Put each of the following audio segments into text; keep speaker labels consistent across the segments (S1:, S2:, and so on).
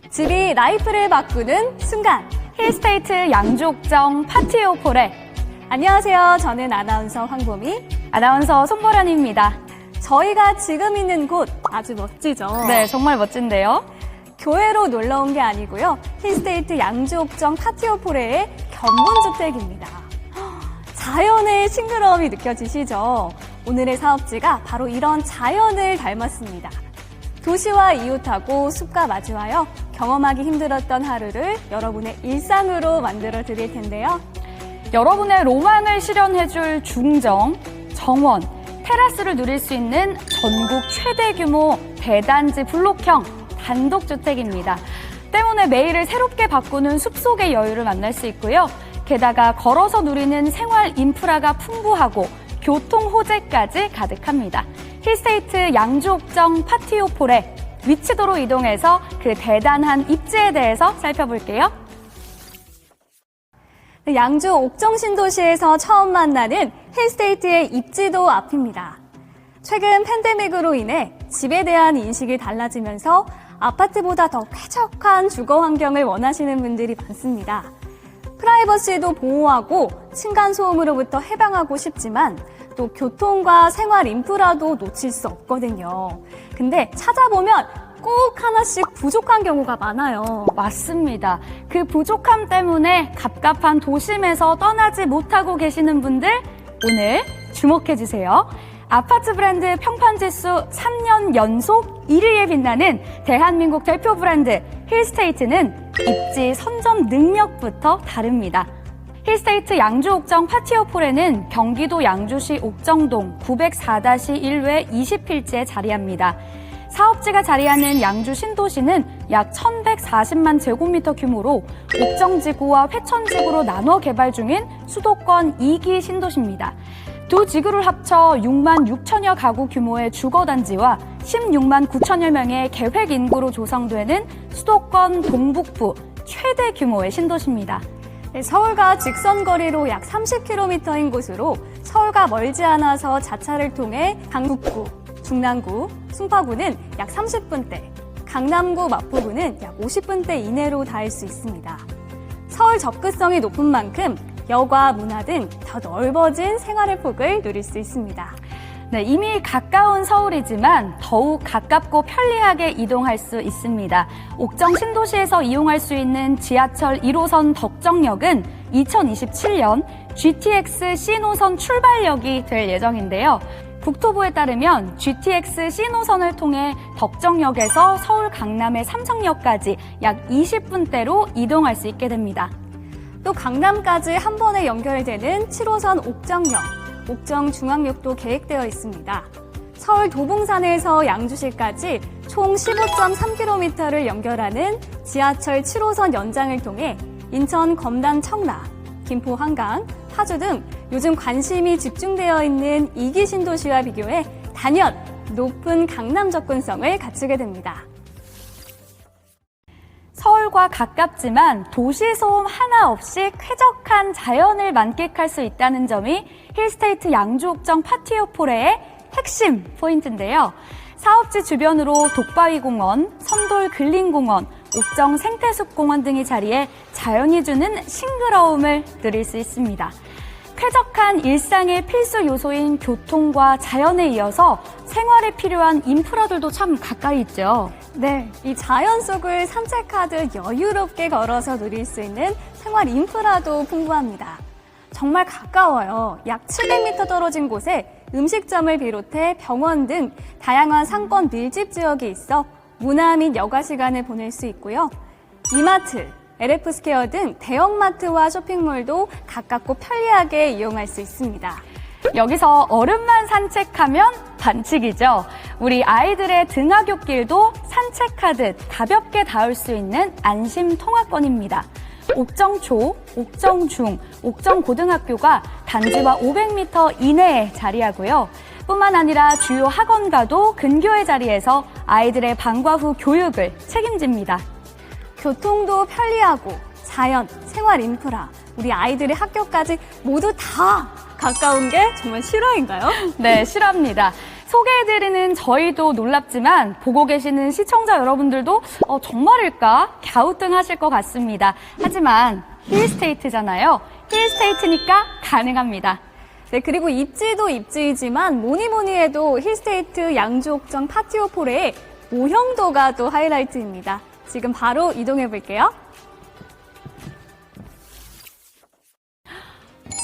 S1: 집이 라이프를 바꾸는 순간.
S2: 힐스테이트 양주옥정 파티오폴에.
S1: 안녕하세요. 저는 아나운서 황보미,
S2: 아나운서 손보라입니다.
S1: 저희가 지금 있는 곳 아주 멋지죠?
S2: 네, 정말 멋진데요.
S1: 교회로 놀러 온 게 아니고요. 힐스테이트 양주옥정 파티오폴레의 견본주택입니다. 자연의 싱그러움이 느껴지시죠? 오늘의 사업지가 바로 이런 자연을 닮았습니다. 도시와 이웃하고 숲과 마주하여 경험하기 힘들었던 하루를 여러분의 일상으로 만들어 드릴 텐데요.
S2: 여러분의 로망을 실현해줄 중정, 정원, 테라스를 누릴 수 있는 전국 최대 규모 대단지 블록형 단독주택입니다. 때문에 매일을 새롭게 바꾸는 숲속의 여유를 만날 수 있고요. 게다가 걸어서 누리는 생활 인프라가 풍부하고 교통 호재까지 가득합니다. 힐스테이트 양주옥정 파티오폴에 위치도로 이동해서 그 대단한 입지에 대해서 살펴볼게요.
S1: 양주 옥정 신도시에서 처음 만나는 힐스테이트의 입지도 앞입니다. 최근 팬데믹으로 인해 집에 대한 인식이 달라지면서 아파트보다 더 쾌적한 주거 환경을 원하시는 분들이 많습니다. 프라이버시도 보호하고 층간소음으로부터 해방하고 싶지만 또 교통과 생활 인프라도 놓칠 수 없거든요. 근데 찾아보면 꼭 하나씩 부족한 경우가 많아요.
S2: 맞습니다. 그 부족함 때문에 갑갑한 도심에서 떠나지 못하고 계시는 분들 오늘 주목해주세요. 아파트 브랜드 평판지수 3년 연속 1위에 빛나는 대한민국 대표 브랜드 힐스테이트는 입지 선점 능력부터 다릅니다. 힐스테이트 양주옥정 파티오폴에는 경기도 양주시 옥정동 904-1회 20필지에 자리합니다. 사업지가 자리하는 양주 신도시는 약 1,140만 제곱미터 규모로 옥정지구와 회천지구로 나눠 개발 중인 수도권 2기 신도시입니다. 두 지구를 합쳐 6만 6천여 가구 규모의 주거단지와 16만 9천여 명의 계획 인구로 조성되는 수도권 동북부 최대 규모의 신도시입니다.
S1: 서울과 직선 거리로 약 30km인 곳으로 서울과 멀지 않아서 자차를 통해 강북구, 중랑구, 송파구는 약 30분대, 강남구, 마포구는 약 50분대 이내로 닿을 수 있습니다. 서울 접근성이 높은 만큼 여가, 문화 등 더 넓어진 생활의 폭을 누릴 수 있습니다.
S2: 네, 이미 가까운 서울이지만 더욱 가깝고 편리하게 이동할 수 있습니다. 옥정 신도시에서 이용할 수 있는 지하철 1호선 덕정역은 2027년 GTX C노선 출발역이 될 예정인데요. 국토부에 따르면 GTX C노선을 통해 덕정역에서 서울 강남의 삼성역까지 약 20분대로 이동할 수 있게 됩니다.
S1: 또 강남까지 한 번에 연결되는 7호선 옥정역, 옥정중앙역도 계획되어 있습니다. 서울 도봉산에서 양주시까지 총 15.3km를 연결하는 지하철 7호선 연장을 통해 인천 검단 청라, 김포 한강, 파주 등 요즘 관심이 집중되어 있는 2기 신도시와 비교해 단연 높은 강남 접근성을 갖추게 됩니다.
S2: 서울과 가깝지만 도시 소음 하나 없이 쾌적한 자연을 만끽할 수 있다는 점이 힐스테이트 양주옥정 파티오폴레의 핵심 포인트인데요. 사업지 주변으로 독바위공원, 선돌 근린공원, 옥정 생태숲공원 등이 자리해 자연이 주는 싱그러움을 누릴 수 있습니다. 쾌적한 일상의 필수 요소인 교통과 자연에 이어서 생활에 필요한 인프라들도 참 가까이 있죠.
S1: 네, 이 자연 속을 산책하듯 여유롭게 걸어서 누릴 수 있는 생활 인프라도 풍부합니다. 정말 가까워요. 약 700m 떨어진 곳에 음식점을 비롯해 병원 등 다양한 상권 밀집 지역이 있어 문화 및 여가 시간을 보낼 수 있고요. 이마트, LF스퀘어 등 대형마트와 쇼핑몰도 가깝고 편리하게 이용할 수 있습니다.
S2: 여기서 얼음만 산책하면 반칙이죠. 우리 아이들의 등하굣길도 산책하듯 가볍게 닿을 수 있는 안심 통학권입니다. 옥정초, 옥정중, 옥정고등학교가 단지와 500m 이내에 자리하고요. 뿐만 아니라 주요 학원과도 근교의 자리에서 아이들의 방과 후 교육을 책임집니다.
S1: 교통도 편리하고 자연, 생활 인프라, 우리 아이들의 학교까지 모두 다 가까운 게 정말 실화인가요?
S2: 네, 실화입니다. 소개해드리는 저희도 놀랍지만 보고 계시는 시청자 여러분들도 정말일까? 갸우뚱하실 것 같습니다. 하지만 힐스테이트잖아요. 힐스테이트니까 가능합니다.
S1: 네, 그리고 입지도 입지이지만 뭐니 해도 힐스테이트 양주옥정 파티오폴의 모형도가 또 하이라이트입니다. 지금 바로 이동해 볼게요.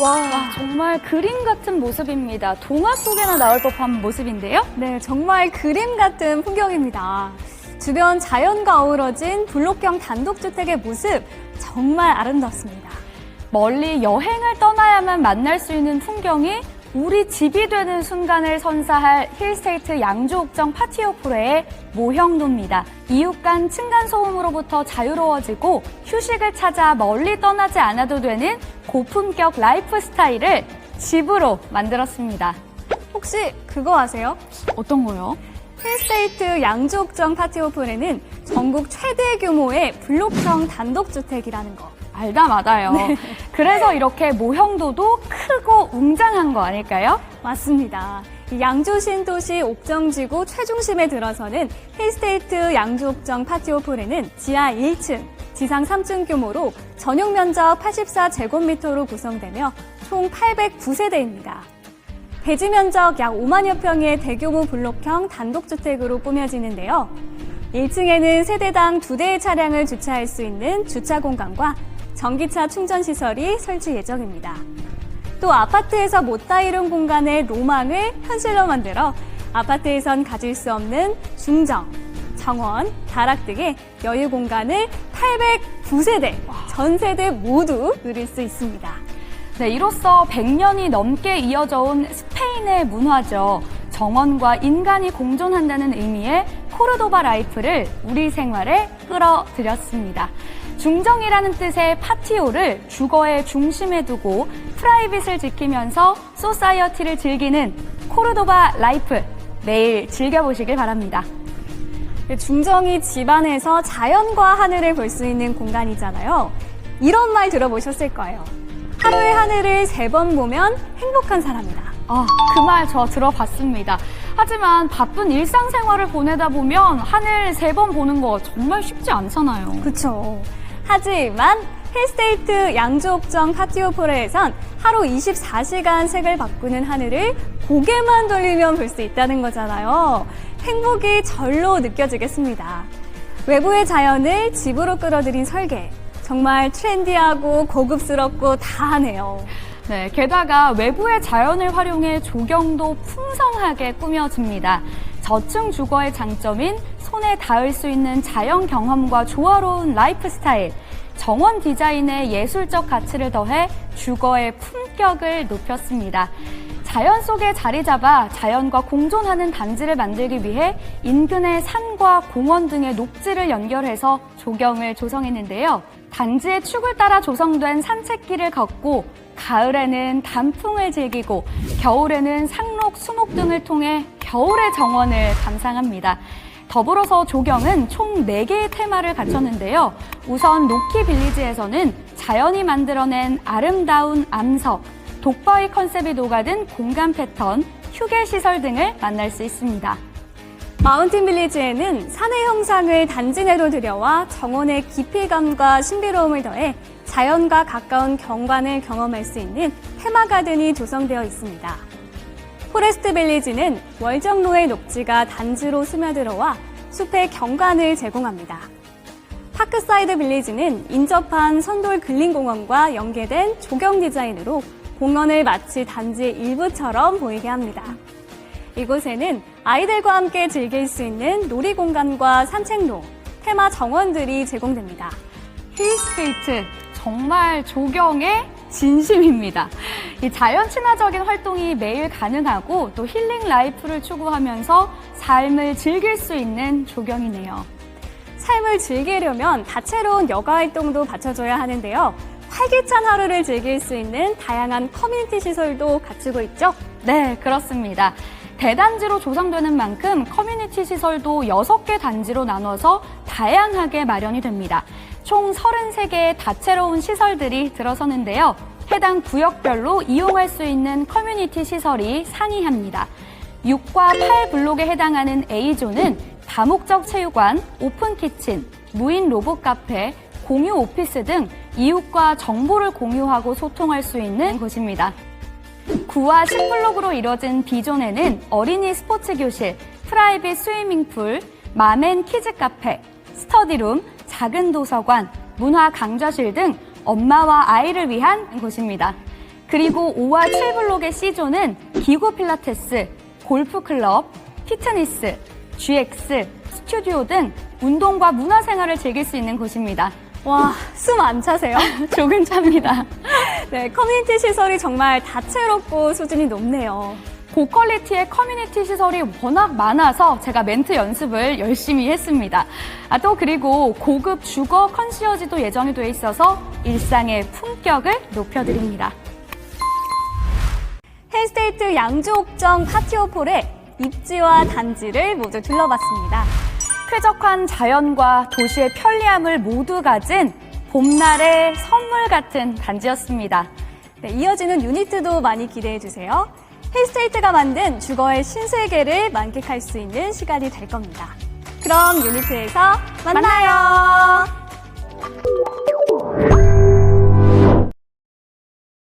S2: 와, 정말 그림 같은 모습입니다. 동화 속에나 나올 법한 모습인데요.
S1: 네, 정말 그림 같은 풍경입니다. 주변 자연과 어우러진 블록형 단독주택의 모습 정말 아름답습니다.
S2: 멀리 여행을 떠나야만 만날 수 있는 풍경이 우리 집이 되는 순간을 선사할 힐스테이트 양주옥정 파티오프레의 모형도입니다. 이웃 간 층간소음으로부터 자유로워지고 휴식을 찾아 멀리 떠나지 않아도 되는 고품격 라이프 스타일을 집으로 만들었습니다.
S1: 혹시 그거 아세요?
S2: 어떤 거요?
S1: 힐스테이트 양주옥정 파티오폴에는 전국 최대 규모의 블록형 단독주택이라는 거.
S2: 알다 마다요.
S1: 네.
S2: 그래서 이렇게 모형도도 크고 웅장한 거 아닐까요?
S1: 맞습니다. 이 양주 신도시 옥정지구 최중심에 들어서는 힐스테이트 양주옥정 파티오폴에는 지하 1층, 지상 3층 규모로 전용 면적 84제곱미터로 구성되며 총 809세대입니다. 대지 면적 약 5만여 평의 대규모 블록형 단독주택으로 꾸며지는데요. 1층에는 세대당 2대의 차량을 주차할 수 있는 주차 공간과 전기차 충전 시설이 설치 예정입니다. 또 아파트에서 못다 이룬 공간의 로망을 현실로 만들어 아파트에선 가질 수 없는 중정, 정원, 다락 등의 여유 공간을 809세대, 전 세대 모두 누릴 수 있습니다.
S2: 네, 이로써 100년이 넘게 이어져 온 스페인의 문화죠. 정원과 인간이 공존한다는 의미의 코르도바 라이프를 우리 생활에 끌어들였습니다. 중정이라는 뜻의 파티오를 주거의 중심에 두고 프라이빗을 지키면서 소사이어티를 즐기는 코르도바 라이프, 매일 즐겨보시길 바랍니다.
S1: 중정이 집안에서 자연과 하늘을 볼 수 있는 공간이잖아요. 이런 말 들어보셨을 거예요. 하루의 하늘을 3번 보면 행복한 사람이다.
S2: 그 말 저 들어봤습니다. 하지만 바쁜 일상생활을 보내다 보면 하늘 3번 보는 거 정말 쉽지 않잖아요.
S1: 그렇죠. 하지만 힐스테이트 양주옥정 파티오폴에선 하루 24시간 색을 바꾸는 하늘을 고개만 돌리면 볼 수 있다는 거잖아요. 행복이 절로 느껴지겠습니다. 외부의 자연을 집으로 끌어들인 설계. 정말 트렌디하고 고급스럽고 다하네요.
S2: 네, 게다가 외부의 자연을 활용해 조경도 풍성하게 꾸며집니다. 저층 주거의 장점인 손에 닿을 수 있는 자연 경험과 조화로운 라이프 스타일, 정원 디자인의 예술적 가치를 더해 주거의 품격을 높였습니다. 자연 속에 자리 잡아 자연과 공존하는 단지를 만들기 위해 인근의 산과 공원 등의 녹지를 연결해서 조경을 조성했는데요. 단지의 축을 따라 조성된 산책길을 걷고 가을에는 단풍을 즐기고 겨울에는 상록, 수목 등을 통해 겨울의 정원을 감상합니다. 더불어서 조경은 총 4개의 테마를 갖췄는데요. 우선 로키 빌리지에서는 자연이 만들어낸 아름다운 암석, 독바위 컨셉이 녹아든 공간 패턴, 휴게시설 등을 만날 수 있습니다.
S1: 마운틴 빌리지에는 산의 형상을 단지 내로 들여와 정원의 깊이감과 신비로움을 더해 자연과 가까운 경관을 경험할 수 있는 테마 가든이 조성되어 있습니다. 포레스트 빌리지는 월정로의 녹지가 단지로 스며들어와 숲의 경관을 제공합니다. 파크사이드 빌리지는 인접한 선돌 근린공원과 연계된 조경 디자인으로 공원을 마치 단지의 일부처럼 보이게 합니다. 이곳에는 아이들과 함께 즐길 수 있는 놀이공간과 산책로, 테마 정원들이 제공됩니다.
S2: 힐스테이트, 정말 조경의 진심입니다. 이 자연 친화적인 활동이 매일 가능하고 또 힐링 라이프를 추구하면서 삶을 즐길 수 있는 조경이네요.
S1: 삶을 즐기려면 다채로운 여가 활동도 받쳐줘야 하는데요. 활기찬 하루를 즐길 수 있는 다양한 커뮤니티 시설도 갖추고 있죠?
S2: 네, 그렇습니다. 대단지로 조성되는 만큼 커뮤니티 시설도 6개 단지로 나눠서 다양하게 마련이 됩니다. 총 33개의 다채로운 시설들이 들어서는데요. 해당 구역별로 이용할 수 있는 커뮤니티 시설이 상이합니다. 6과 8 블록에 해당하는 A존은 다목적 체육관, 오픈 키친, 무인 로봇 카페, 공유 오피스 등 이웃과 정보를 공유하고 소통할 수 있는 곳입니다. 9와 10 블록으로 이뤄진 B존에는 어린이 스포츠 교실, 프라이빗 스위밍풀, 맘앤 키즈 카페, 스터디룸, 작은 도서관, 문화 강좌실 등 엄마와 아이를 위한 곳입니다. 그리고 5와 7 블록의 C존은 기구 필라테스, 골프 클럽, 피트니스, GX, 스튜디오 등 운동과 문화생활을 즐길 수 있는 곳입니다.
S1: 와, 숨 안 차세요?
S2: 조금 찹니다.
S1: 네, 커뮤니티 시설이 정말 다채롭고 수준이 높네요.
S2: 고퀄리티의 커뮤니티 시설이 워낙 많아서 제가 멘트 연습을 열심히 했습니다. 또 그리고 고급 주거 컨시어지도 예정이 돼 있어서 일상의 품격을 높여드립니다.
S1: 헨스테이트 양주옥정 파티오폴의 입지와 단지를 모두 둘러봤습니다.
S2: 쾌적한 자연과 도시의 편리함을 모두 가진 봄날의 선물 같은 단지였습니다.
S1: 네, 이어지는 유니트도 많이 기대해 주세요. 헨스테이트가 만든 주거의 신세계를 만끽할 수 있는 시간이 될 겁니다. 그럼 유니트에서 만나요.